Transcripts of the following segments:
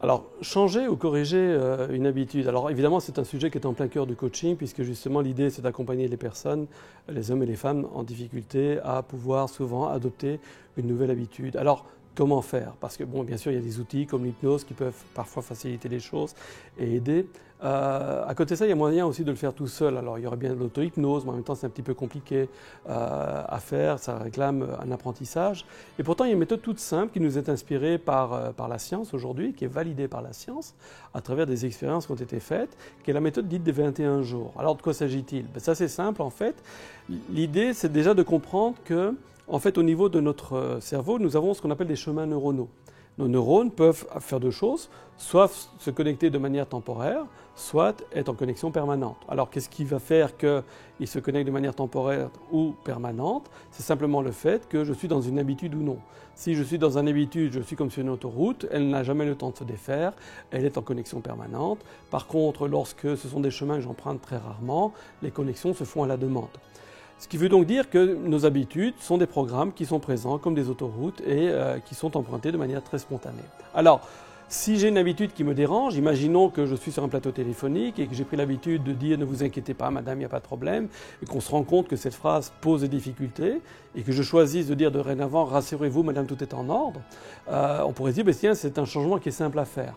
Alors, changer ou corriger une habitude. Alors, évidemment, c'est un sujet qui est en plein cœur du coaching, puisque justement, l'idée, c'est d'accompagner les personnes, les hommes et les femmes en difficulté, à pouvoir souvent adopter une nouvelle habitude. Alors, comment faire? Parce que, bon, bien sûr, il y a des outils comme l'hypnose qui peuvent parfois faciliter les choses et aider. À côté de ça, il y a moyen aussi de le faire tout seul. Alors, il y aurait bien de l'auto-hypnose, mais en même temps, c'est un petit peu compliqué à faire. Ça réclame un apprentissage. Et pourtant, il y a une méthode toute simple qui nous est inspirée par la science aujourd'hui, qui est validée par la science à travers des expériences qui ont été faites, qui est la méthode dite des 21 jours. Alors, de quoi s'agit-il? Ben, ça, c'est simple, en fait. L'idée, c'est déjà de comprendre que en fait, au niveau de notre cerveau, nous avons ce qu'on appelle des chemins neuronaux. Nos neurones peuvent faire deux choses, soit se connecter de manière temporaire, soit être en connexion permanente. Alors, qu'est-ce qui va faire qu'ils se connectent de manière temporaire ou permanente? C'est simplement le fait que je suis dans une habitude ou non. Si je suis dans une habitude, je suis comme sur une autoroute, elle n'a jamais le temps de se défaire, elle est en connexion permanente. Par contre, lorsque ce sont des chemins que j'emprunte très rarement, les connexions se font à la demande. Ce qui veut donc dire que nos habitudes sont des programmes qui sont présents comme des autoroutes et qui sont empruntés de manière très spontanée. Alors, si j'ai une habitude qui me dérange, imaginons que je suis sur un plateau téléphonique et que j'ai pris l'habitude de dire « ne vous inquiétez pas madame, il n'y a pas de problème » et qu'on se rend compte que cette phrase pose des difficultés et que je choisisse de dire dorénavant « rassurez-vous madame, tout est en ordre », on pourrait se dire « tiens, c'est un changement qui est simple à faire ».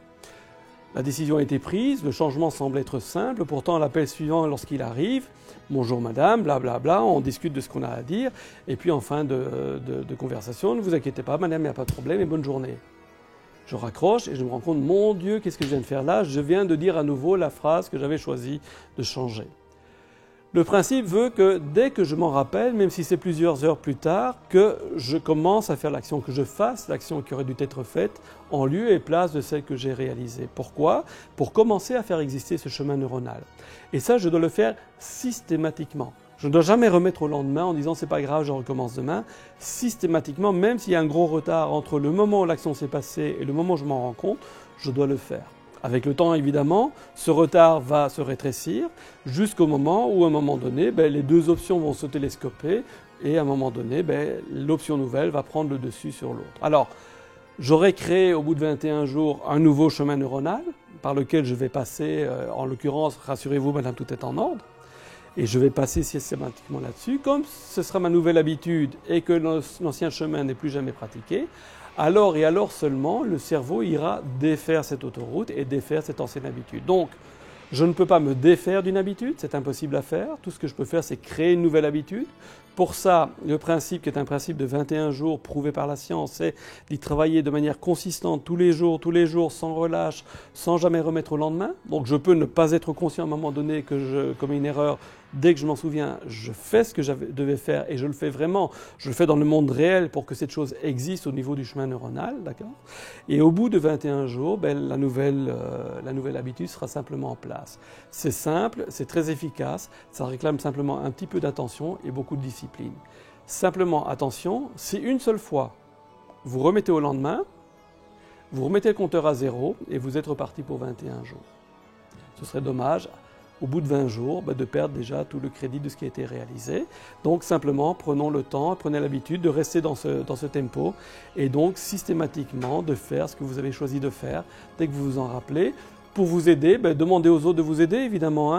La décision a été prise, le changement semble être simple, pourtant à l'appel suivant lorsqu'il arrive, « Bonjour madame, blablabla, on discute de ce qu'on a à dire, et puis en fin de conversation, ne vous inquiétez pas madame, il n'y a pas de problème et bonne journée. » Je raccroche et je me rends compte, mon Dieu, qu'est-ce que je viens de faire là? Je viens de dire à nouveau la phrase que j'avais choisi de changer. Le principe veut que dès que je m'en rappelle, même si c'est plusieurs heures plus tard, que je commence à faire l'action, que je fasse l'action qui aurait dû être faite en lieu et place de celle que j'ai réalisée. Pourquoi? Pour commencer à faire exister ce chemin neuronal. Et ça, je dois le faire systématiquement. Je ne dois jamais remettre au lendemain en disant « c'est pas grave, je recommence demain ». Systématiquement, même s'il y a un gros retard entre le moment où l'action s'est passée et le moment où je m'en rends compte, je dois le faire. Avec le temps, évidemment, ce retard va se rétrécir jusqu'au moment où, à un moment donné, les deux options vont se télescoper et à un moment donné, l'option nouvelle va prendre le dessus sur l'autre. Alors, j'aurais créé au bout de 21 jours un nouveau chemin neuronal par lequel je vais passer, en l'occurrence, rassurez-vous, madame, tout est en ordre. Et je vais passer systématiquement là-dessus. Comme ce sera ma nouvelle habitude et que l'ancien chemin n'est plus jamais pratiqué, alors et alors seulement le cerveau ira défaire cette autoroute et défaire cette ancienne habitude. Donc, je ne peux pas me défaire d'une habitude, c'est impossible à faire. Tout ce que je peux faire, c'est créer une nouvelle habitude. Pour ça, le principe qui est un principe de 21 jours prouvé par la science, c'est d'y travailler de manière consistante tous les jours, sans relâche, sans jamais remettre au lendemain. Donc je peux ne pas être conscient à un moment donné que je commets une erreur. Dès que je m'en souviens, je fais ce que je devais faire et je le fais vraiment. Je le fais dans le monde réel pour que cette chose existe au niveau du chemin neuronal, d'accord? Et au bout de 21 jours, la nouvelle habitude sera simplement en place. C'est simple, c'est très efficace, ça réclame simplement un petit peu d'attention et beaucoup de discipline. Simplement, attention, si une seule fois vous remettez au lendemain, vous remettez le compteur à 0 et vous êtes reparti pour 21 jours. Ce serait dommage, au bout de 20 jours, de perdre déjà tout le crédit de ce qui a été réalisé. Donc simplement, prenons le temps, prenez l'habitude de rester dans ce tempo et donc systématiquement de faire ce que vous avez choisi de faire dès que vous vous en rappelez. Pour vous aider, demandez aux autres de vous aider, évidemment.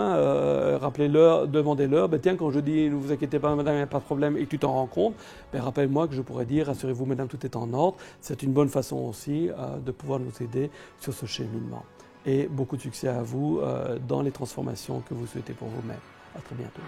Rappelez-leur, demandez-leur, tiens, quand je dis « ne vous inquiétez pas, madame, il n'y a pas de problème » et que tu t'en rends compte, rappelle-moi que je pourrais dire « rassurez-vous, madame, tout est en ordre ». C'est une bonne façon aussi de pouvoir nous aider sur ce cheminement. Et beaucoup de succès à vous dans les transformations que vous souhaitez pour vous-même. À très bientôt.